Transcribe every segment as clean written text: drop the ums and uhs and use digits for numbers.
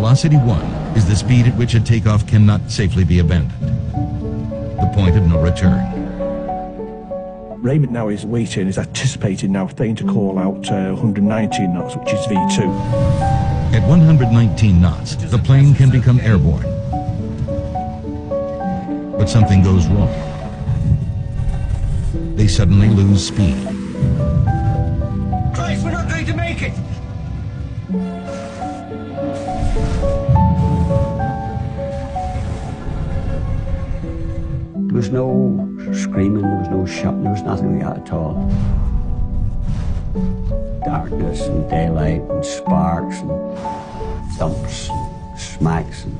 Velocity 1 is the speed at which a takeoff cannot safely be abandoned. The point of no return. Raymond now is waiting, is anticipating now Thane to call out 119 knots, which is V2. At 119 knots, the plane can become airborne. But something goes wrong. They suddenly lose speed. Christ, we're not going to make it! There was no screaming, there was no shouting, there was nothing like that at all. Darkness and daylight and sparks and thumps and smacks. And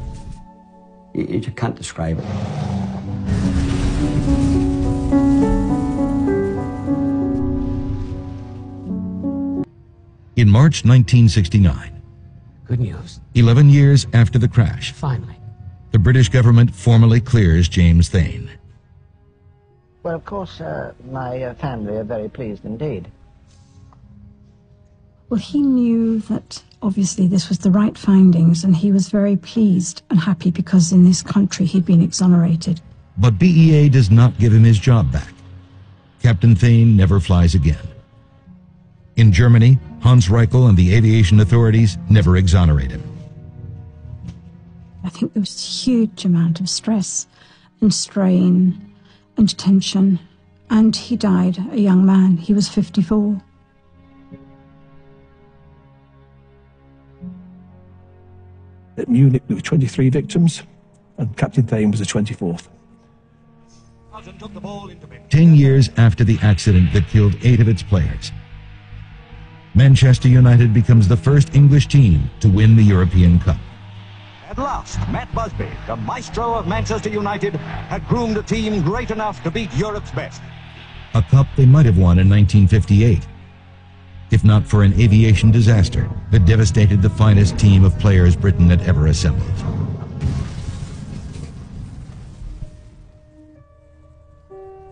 you just can't describe it. In March 1969, good news. 11 years after the crash, Finally, the British government formally clears James Thane. Well, of course, my family are very pleased indeed. Well, he knew that obviously this was the right findings, and he was very pleased and happy because in this country he'd been exonerated. But BEA does not give him his job back. Captain Thane never flies again. In Germany, Hans Reichel and the aviation authorities never exonerate him. I think there was a huge amount of stress and strain and tension, and he died a young man. He was 54. At Munich, there were 23 victims, and Captain Thane was the 24th. 10 years after the accident that killed 8 of its players, Manchester United becomes the first English team to win the European Cup. At last, Matt Busby, the maestro of Manchester United, had groomed a team great enough to beat Europe's best. A cup they might have won in 1958, if not for an aviation disaster that devastated the finest team of players Britain had ever assembled.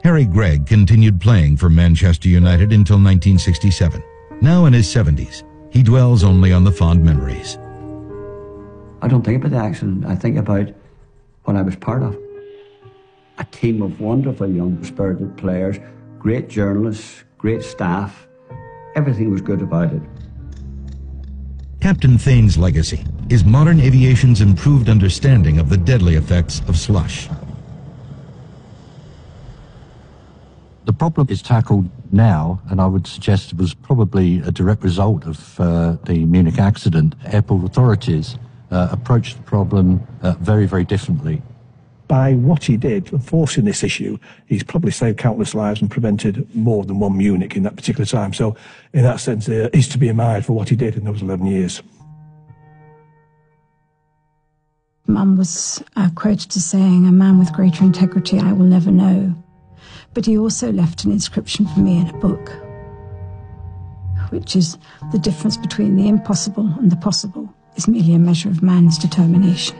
Harry Gregg continued playing for Manchester United until 1967. Now in his 70s, he dwells only on the fond memories. I don't think about the accident. I think about what I was part of. A team of wonderful young, spirited players, great journalists, great staff. Everything was good about it. Captain Thane's legacy is modern aviation's improved understanding of the deadly effects of slush. The problem is tackled now, and I would suggest it was probably a direct result of the Munich accident. Airport authorities approached the problem very, very differently. By what he did, forcing this issue, he's probably saved countless lives and prevented more than one Munich in that particular time. So, in that sense, he's to be admired for what he did in those 11 years. Mum was quoted as saying, "A man with greater integrity I will never know." But he also left an inscription for me in a book, which is the difference between the impossible and the possible is merely a measure of man's determination.